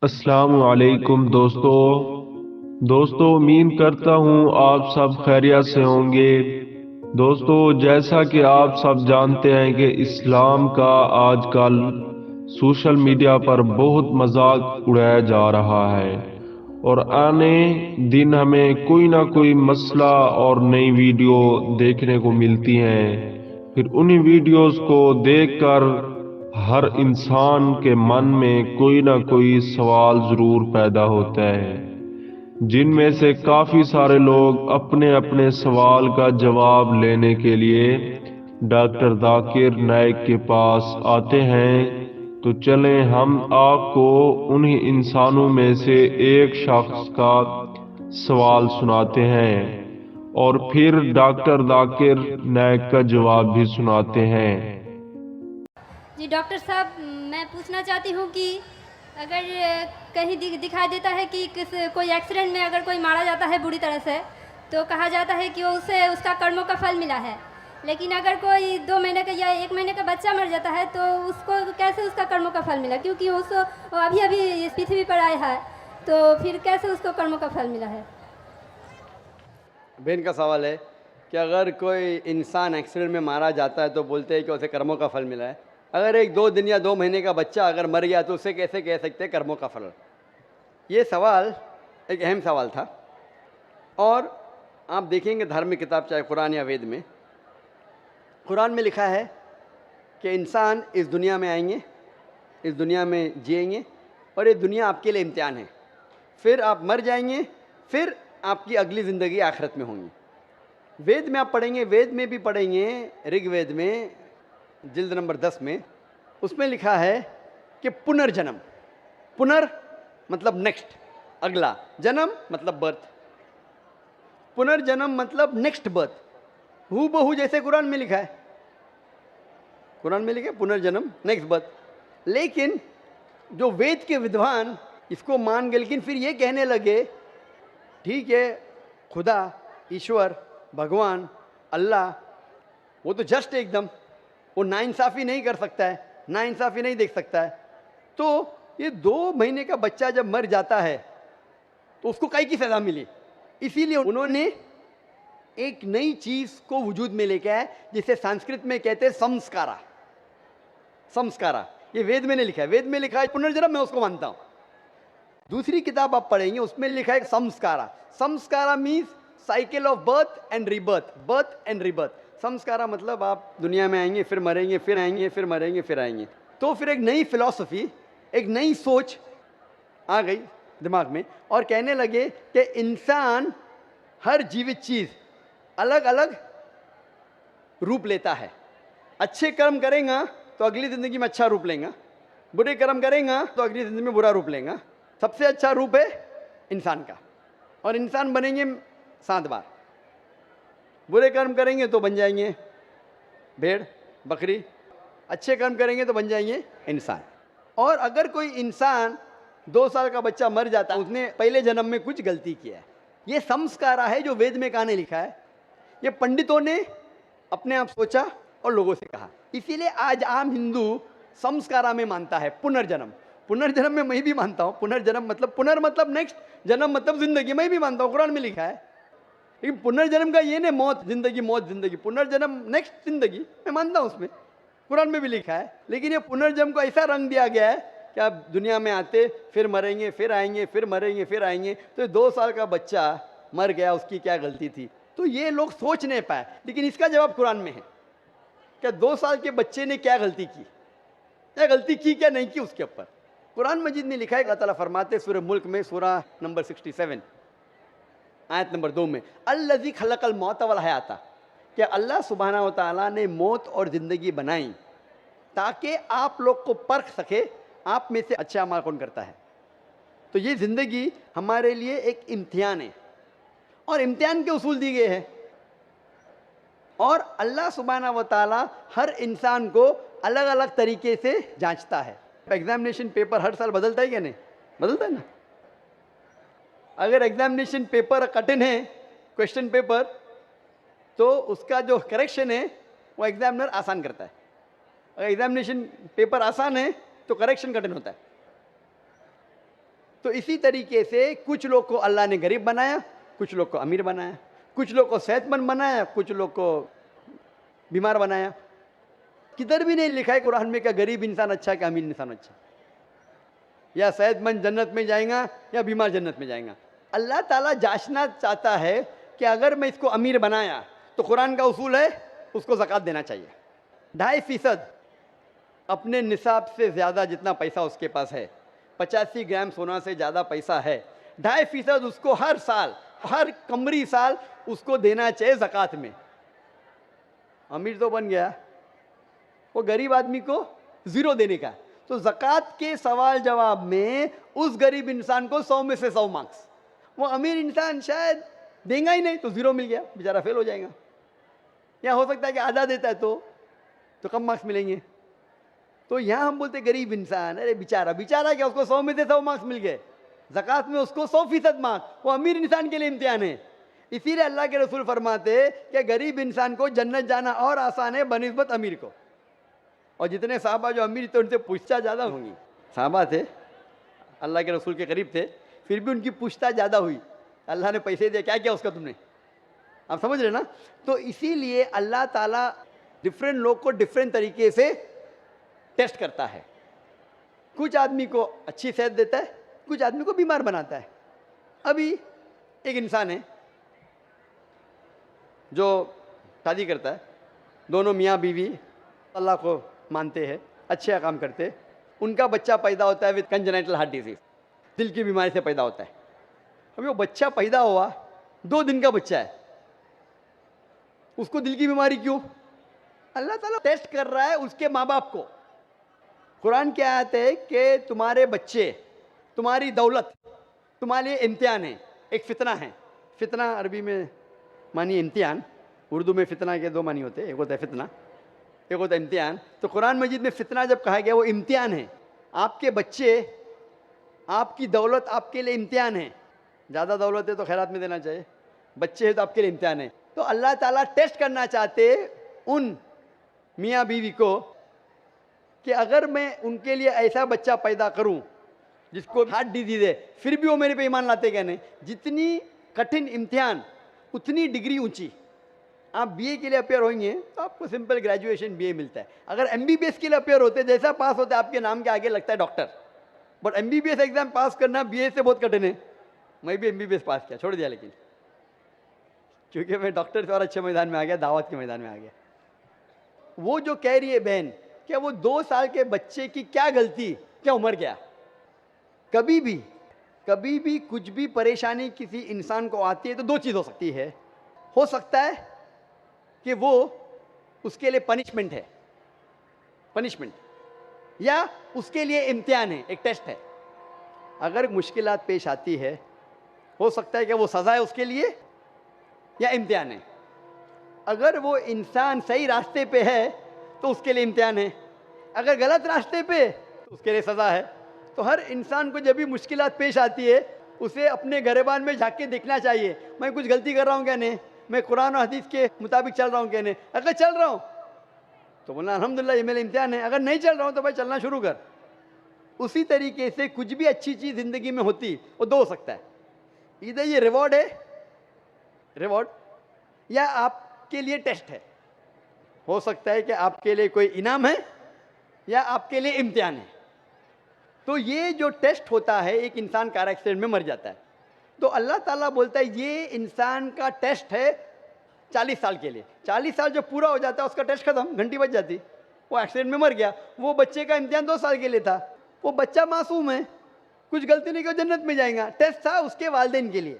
अस्सलामु अलैकुम दोस्तों। उम्मीद करता हूँ आप सब खैरियत से होंगे। दोस्तों, जैसा कि आप सब जानते हैं कि इस्लाम का आजकल सोशल मीडिया पर बहुत मजाक उड़ाया जा रहा है और आने दिन हमें कोई ना कोई मसला और नई वीडियो देखने को मिलती हैं। फिर उन्हीं वीडियोस को देखकर हर इंसान के मन में कोई ना कोई सवाल जरूर पैदा होता है, जिनमें से काफी सारे लोग अपने अपने सवाल का जवाब लेने के लिए डॉक्टर जाकिर नाइक के पास आते हैं। तो चलें हम आपको उन्हीं इंसानों में से एक शख्स का सवाल सुनाते हैं और फिर डॉक्टर जाकिर नाइक का जवाब भी सुनाते हैं। जी डॉक्टर साहब, मैं पूछना चाहती हूँ कि अगर कहीं दिखाई देता है कि कोई एक्सीडेंट में अगर कोई मारा जाता है बुरी तरह से, तो कहा जाता है कि वो उसे उसका कर्मों का फल मिला है। लेकिन अगर कोई 2 महीने का या 1 महीने का बच्चा मर जाता है तो उसको कैसे उसका कर्मों का फल मिला, क्योंकि वो अभी अभी इस पृथ्वी पर आया है, तो फिर कैसे उसको कर्मों का फल मिला है। बहन का सवाल है कि अगर कोई इंसान एक्सीडेंट में मारा जाता है तो बोलते हैं कि उसे कर्मों का फल मिला है। अगर एक 2 दिन या 2 महीने का बच्चा अगर मर गया तो उसे कैसे कह सकते हैं कर्मों का फल। ये सवाल एक अहम सवाल था। और आप देखेंगे धार्मिक किताब चाहे कुरान या वेद में, कुरान में लिखा है कि इंसान इस दुनिया में आएंगे, इस दुनिया में जिएंगे और ये दुनिया आपके लिए इम्तिहान है। फिर आप मर जाएंगे, फिर आपकी अगली ज़िंदगी आखिरत में होंगी। वेद में आप पढ़ेंगे, वेद में भी पढ़ेंगे, ऋग्वेद में जिल्द नंबर 10 में उसमें लिखा है कि पुनर्जन्म, पुनर मतलब नेक्स्ट, अगला, जन्म मतलब बर्थ, पुनर्जन्म मतलब नेक्स्ट बर्थ, हू बहू जैसे कुरान में लिखा है। कुरान में लिखा है पुनर्जन्म नेक्स्ट बर्थ। लेकिन जो वेद के विद्वान इसको मान गए, लेकिन फिर ये कहने लगे ठीक है, खुदा, ईश्वर, भगवान, अल्लाह, वो तो जस्ट एकदम, वो नाइंसाफ़ी नहीं कर सकता है, नाइंसाफ़ी नहीं देख सकता है। तो ये 2 महीने का बच्चा जब मर जाता है तो उसको काहे की सज़ा मिली। इसीलिए उन्होंने एक नई चीज़ को वजूद में लेके आए जिसे संस्कृत में कहते हैं संस्कारा। संस्कारा ये वेद में नहीं लिखा है, वेद में लिखा है पुनर्जन्म, मैं उसको मानता हूँ। दूसरी किताब आप पढ़ेंगे उसमें लिखा है samskara. Samskara means cycle of birth and rebirth, birth and rebirth. Samskara मतलब आप दुनिया में आएंगे, फिर मरेंगे, फिर आएंगे, फिर मरेंगे, फिर आएंगे। तो फिर एक नई फिलॉसफी, एक नई सोच आ गई दिमाग में और कहने लगे कि इंसान, हर जीवित चीज़ अलग अलग रूप लेता है। अच्छे कर्म करेगा तो अगली ज़िंदगी में अच्छा रूप लेगा, बुरे कर्म करेगा तो अगली ज़िंदगी में बुरा रूप लेगा। सबसे अच्छा रूप है इंसान का, और इंसान बनेंगे 7 बार। बुरे कर्म करेंगे तो बन जाएंगे भेड़, बकरी, अच्छे कर्म करेंगे तो बन जाएंगे इंसान। और अगर कोई इंसान 2 साल का बच्चा मर जाता है, उसने पहले जन्म में कुछ गलती किया है। ये संस्कारा है जो वेद में कहा नहीं लिखा है, ये पंडितों ने अपने आप सोचा और लोगों से कहा। इसीलिए आज आम हिंदू संस्कारा में मानता है पुनर्जन्म। पुनर्जन्म में मैं भी मानता हूँ, पुनर्जन्म मतलब पुनर् मतलब नेक्स्ट, जन्म मतलब जिंदगी, मैं भी मानता हूँ, कुरान में लिखा है। लेकिन पुनर्जन्म का ये नहीं मौत जिंदगी, मौत जिंदगी, पुनर्जन्म नेक्स्ट जिंदगी, मैं मानता हूँ उसमें, कुरान में भी लिखा है। लेकिन ये पुनर्जन्म को ऐसा रंग दिया गया है कि आप दुनिया में आते, फिर मरेंगे, फिर आएंगे, फिर मरेंगे, फिर आएंगे। तो 2 साल का बच्चा मर गया, उसकी क्या गलती थी, तो ये लोग सोच नहीं पाए। लेकिन इसका जवाब कुरान में है क्या 2 साल के बच्चे ने क्या गलती की, क्या गलती की, क्या नहीं की, उसके ऊपर कुरान मजीद में लिखा है। अल्लाह ताला फरमाते सूरह मुल्क में, सूरह नंबर 67 आयत नंबर 2 में, अल्लज़ी खलक़ल मौत वल हयाता, कि अल्लाह सुब्हाना व तआला ने मौत और ज़िंदगी बनाई ताकि आप लोग को परख सके आप में से अच्छा अमल कौन करता है। तो ये ज़िंदगी हमारे लिए एक इम्तिहान है और इम्तिहान के उसूल दिए गए हैं। और अल्लाह सुब्हाना व तआला हर इंसान को अलग अलग तरीके से जांचता है। एग्जामिनेशन पेपर हर साल बदलता है क्या नहीं, बदलता है ना। अगर एग्जामिनेशन पेपर कठिन है, क्वेश्चन पेपर, तो उसका जो करेक्शन है वो एग्जामिनर आसान करता है। अगर एग्जामिनेशन पेपर आसान है तो करेक्शन कठिन होता है। तो इसी तरीके से कुछ लोग को अल्लाह ने गरीब बनाया, कुछ लोग को अमीर बनाया, कुछ लोग को सेहतमंद बनाया, कुछ लोग को बीमार बनाया। किधर भी नहीं लिखा है कुरान में क्या गरीब इंसान अच्छा है कि अमीर इंसान अच्छा, या सेहतमंद जन्नत में जाएगा या बीमार जन्नत में जाएगा। अल्लाह ताला जांचना चाहता है कि अगर मैं इसको अमीर बनाया तो कुरान का उसूल है उसको ज़कात देना चाहिए। 2.5% अपने निसाब से ज़्यादा जितना पैसा उसके पास है, 85 ग्राम सोना से ज़्यादा पैसा है, 2.5% उसको हर साल, हर कमरी साल उसको देना चाहिए ज़कात में। अमीर तो बन गया, वो गरीब आदमी को 0 देने का। तो ज़कात के सवाल जवाब में उस गरीब इंसान को 100 में से 100 मार्क्स, वो अमीर इंसान शायद देगा ही नहीं तो 0 मिल गया, बेचारा फेल हो जाएगा। या हो सकता है कि आधा देता है तो कम मार्क्स मिलेंगे। तो यहाँ हम बोलते गरीब इंसान, अरे बेचारा, बेचारा क्या, उसको 100 में से 100 मार्क्स मिल गए, ज़कात में उसको 100% मार्क्स, वो अमीर इंसान के लिए इम्तिहान है। इसीलिए अल्लाह के रसूल फरमाते कि गरीब इंसान को जन्नत जाना और आसान है बनिस्बत अमीर को। और जितने साहबा जो अमीर थे उनसे पूछताछ ज़्यादा होंगी। साहबा थे, अल्लाह के रसूल के करीब थे, फिर भी उनकी पूछताछ ज़्यादा हुई। अल्लाह ने पैसे दिए, क्या किया उसका तुमने, आप समझ रहे ना। तो इसीलिए अल्लाह ताला डिफरेंट लोग को डिफरेंट तरीके से टेस्ट करता है। कुछ आदमी को अच्छी सेहत देता है, कुछ आदमी को बीमार बनाता है। अभी एक इंसान है जो शादी करता है, दोनों मियाँ बीवी अल्लाह को मानते हैं, अच्छे काम करते हैं, उनका बच्चा पैदा होता है विद कंजेनाइटल हार्ट डिजीज, दिल की बीमारी से पैदा होता है। अभी वो बच्चा पैदा हुआ, 2 दिन का बच्चा है, उसको दिल की बीमारी क्यों? अल्लाह ताला टेस्ट कर रहा है उसके माँ बाप को। कुरान क्या आयत है कि तुम्हारे बच्चे, तुम्हारी दौलत तुम्हारे लिए इम्तिहान है, एक फितना है। फितना अरबी में मानी इम्तिहान, उर्दू में फितना के 2 मानी होते हैं, एक होता है फितना, एक होता है इम्तिहान। तो कुरान मजीद में फितना जब कहा गया वो इम्तिहान है। आपके बच्चे, आपकी दौलत आपके लिए इम्तिहान है। ज़्यादा दौलत है तो खैरात में देना चाहिए, बच्चे हैं तो आपके लिए इम्तिहान है। तो अल्लाह ताला टेस्ट करना चाहते उन मियाँ बीवी को कि अगर मैं उनके लिए ऐसा बच्चा पैदा करूं जिसको हार्ट डिजीज है, फिर भी वो मेरे पे ईमान लाते क्या नहीं। जितनी कठिन इम्तिहान उतनी डिग्री ऊंची। आप बीए के लिए अपेयर होंगे तो आपको सिंपल ग्रेजुएशन बीए मिलता है। अगर एमबीबीएस के लिए अपेयर होते, जैसा पास होते आपके नाम के आगे लगता है डॉक्टर, बट एमबीबीएस एग्जाम पास करना बीए से बहुत कठिन है। मैं भी एमबीबीएस पास किया, छोड़ दिया, लेकिन क्योंकि मैं डॉक्टर से और अच्छे मैदान में आ गया, दावत के मैदान में आ गया। वो जो कह रही है बहन, क्या वो 2 साल के बच्चे की क्या गलती, क्या उम्र क्या? कभी भी कुछ भी परेशानी किसी इंसान को आती है तो 2 चीज़ हो सकती है। हो सकता है कि वो उसके लिए पनिशमेंट है, पनिशमेंट, या उसके लिए इम्तिहान है, एक टेस्ट है। अगर मुश्किलात पेश आती है, हो सकता है कि वो सज़ा है उसके लिए या इम्तिहान है। अगर वो इंसान सही रास्ते पे है तो उसके लिए इम्तिहान है, अगर गलत रास्ते पे तो उसके लिए सज़ा है। तो हर इंसान को जब भी मुश्किलात पेश आती है उसे अपने गिरबान में झांक के देखना चाहिए, मैं कुछ गलती कर रहा हूँ क्या नहीं, मैं कुरान और हदीस के मुताबिक चल रहा हूँ क्या नहीं। अगर चल रहा हूँ तो बोलना अल्हम्दुलिल्लाह ये मेरा इम्तिहान है, अगर नहीं चल रहा हूँ तो भाई चलना शुरू कर। उसी तरीके से कुछ भी अच्छी चीज़ ज़िंदगी में होती वो 2 हो सकता है, इधर ये रिवॉर्ड है, रिवॉर्ड, या आपके लिए टेस्ट है। हो सकता है कि आपके लिए कोई इनाम है या आपके लिए इम्तिहान है। तो ये जो टेस्ट होता है, एक इंसान कार एक्सीडेंट में मर जाता है तो अल्लाह ताला बोलता है ये इंसान का टेस्ट है 40 साल के लिए। 40 साल जब पूरा हो जाता है उसका टेस्ट खत्म, घंटी बज जाती, वो एक्सीडेंट में मर गया। वो बच्चे का इम्तिहान 2 साल के लिए था, वो बच्चा मासूम है, कुछ गलती नहीं की, जन्नत में जाएगा। टेस्ट था उसके वालिदैन के लिए,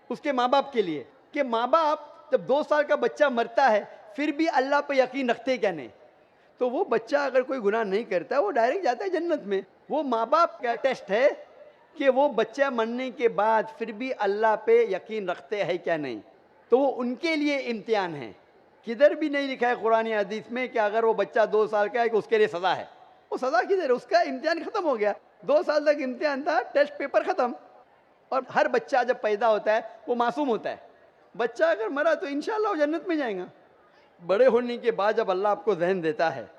उसके माँ बाप के लिए, कि माँ बाप जब 2 साल का बच्चा मरता है फिर भी अल्लाह पे यकीन रखते क्या नहीं। तो वो बच्चा अगर कोई गुनाह नहीं करता वो डायरेक्ट जाता है जन्नत में। वो माँ बाप का टेस्ट है कि वो बच्चा मरने के बाद फिर भी अल्लाह पे यकीन रखते हैं क्या नहीं। तो वो उनके लिए इम्तिहान है। किधर भी नहीं लिखा है कुरान या हदीस में कि अगर वो बच्चा 2 साल का है कि उसके लिए सज़ा है। वो सज़ा किधर है, उसका इम्तिहान ख़त्म हो गया। 2 साल तक इम्तिहान था, टेस्ट पेपर ख़त्म। और हर बच्चा जब पैदा होता है वो मासूम होता है। बच्चा अगर मरा तो इंशाअल्लाह वो जन्नत में जाएगा। बड़े होने के बाद जब अल्लाह आपको जहन देता है,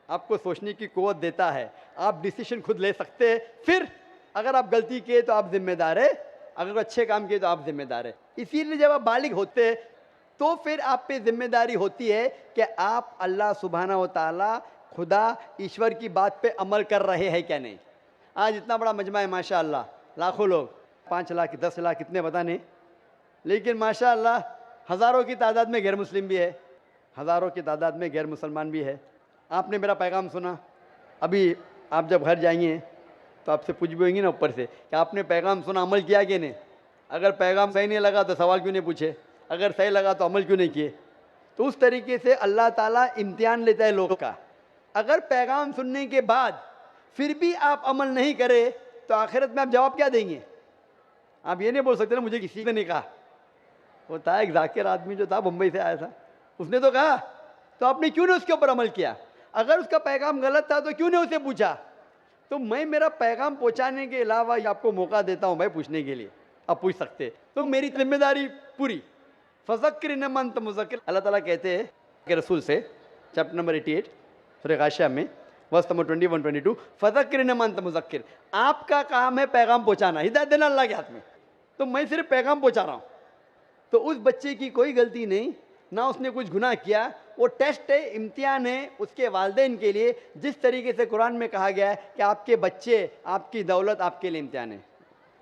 आपको सोचने की क़ुव्वत देता है, आप डिसीजन खुद ले सकते हैं, फिर अगर आप गलती किए तो आप जिम्मेदार है, अगर अच्छे काम किए तो आप जिम्मेदार है। इसीलिए जब आप बालिग होते हैं तो फिर आप पे जिम्मेदारी होती है कि आप अल्लाह सुब्हाना व तआला खुदा ईश्वर की बात पे अमल कर रहे हैं क्या नहीं। आज इतना बड़ा मजमा है माशाअल्लाह, लाखों लोग, 5 लाख 10 लाख कितने पता नहीं, लेकिन माशाअल्लाह हज़ारों की तादाद में गैर मुस्लिम भी है, हज़ारों की तादाद में गैर मुसलमान भी है। आपने मेरा पैगाम सुना, अभी आप जब घर जाएंगे तो आपसे पूछ भी होंगी ना ऊपर से कि आपने पैगाम सुना, अमल किया कि नहीं। अगर पैगाम सही नहीं लगा तो सवाल क्यों नहीं पूछे, अगर सही लगा तो अमल क्यों नहीं किए। तो उस तरीके से अल्लाह ताला इम्तिहान लेता है लोगों का। अगर पैगाम सुनने के बाद फिर भी आप अमल नहीं करें तो आखिरत में आप जवाब क्या देंगे। आप ये नहीं बोल सकते ना मुझे किसी ने नहीं कहा। वो था एक जाकिर आदमी जो था, मुंबई से आया था, उसने तो कहा, तो आपने क्यों नहीं उसके ऊपर अमल किया। अगर उसका पैगाम गलत था तो क्यों नहीं उसे पूछा। तो मैं मेरा पैगाम पहुंचाने के अलावा आपको मौका देता हूं भाई पूछने के लिए, आप पूछ सकते। तो मेरी जिम्मेदारी पूरी। फज़क्किर न मन मुज़क्किर, अल्लाह ताला कहते हैं कि रसूल से चैप्टर नंबर 88 सूरह गाशिया में वर्स नंबर 21-22, फज़क्किर न मन मुज़क्किर, आपका काम है पैगाम पहुंचाना, हिदायत देना अल्लाह के हाथ में। तो मैं सिर्फ पैगाम पहुंचा रहा हूँ। तो उस बच्चे की कोई गलती नहीं, ना उसने कुछ गुनाह किया, वो टेस्ट है, इम्तिहान है उसके वालिदैन के लिए। जिस तरीके से कुरान में कहा गया है कि आपके बच्चे, आपकी दौलत आपके लिए इम्तिहान है।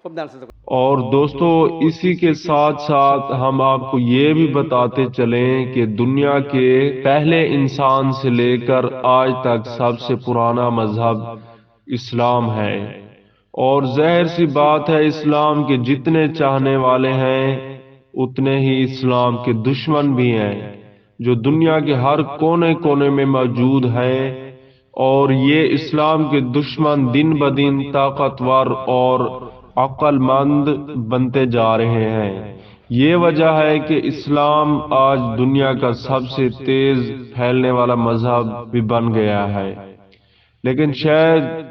खूब ध्यान से। और दोस्तों इसी के साथ साथ हम आपको ये भी बताते चलें कि दुनिया के पहले इंसान से लेकर आज तक सबसे पुराना मजहब इस्लाम है। और ज़ाहिर सी बात है, इस्लाम के जितने चाहने वाले हैं उतने ही इस्लाम के दुश्मन भी हैं, जो दुनिया के हर कोने कोने में मौजूद है। और ये इस्लाम के दुश्मन दिन ब दिन ताकतवर और अक्लमंद बनते जा रहे हैं। ये वजह है कि इस्लाम आज दुनिया का सबसे तेज फैलने वाला मजहब भी बन गया है। लेकिन शायद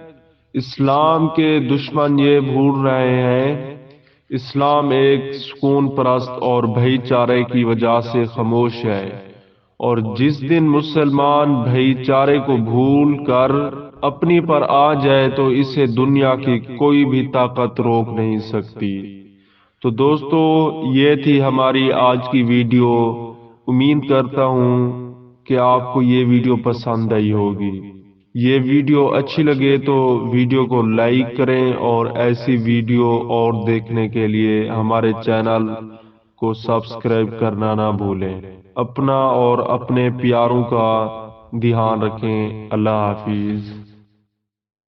इस्लाम के दुश्मन ये भूल रहे हैं, इस्लाम एक सुकून परस्त और भाईचारे की वजह से खामोश है। और जिस दिन मुसलमान भाईचारे को भूल कर अपनी पर आ जाए तो इसे दुनिया की कोई भी ताकत रोक नहीं सकती। तो दोस्तों ये थी हमारी आज की वीडियो। उम्मीद करता हूँ कि आपको ये वीडियो पसंद आई होगी। ये वीडियो अच्छी लगे तो वीडियो को लाइक करें और ऐसी वीडियो और देखने के लिए हमारे चैनल को सब्सक्राइब करना ना भूलें। अपना और अपने प्यारों का ध्यान रखें। अल्लाह हाफिज।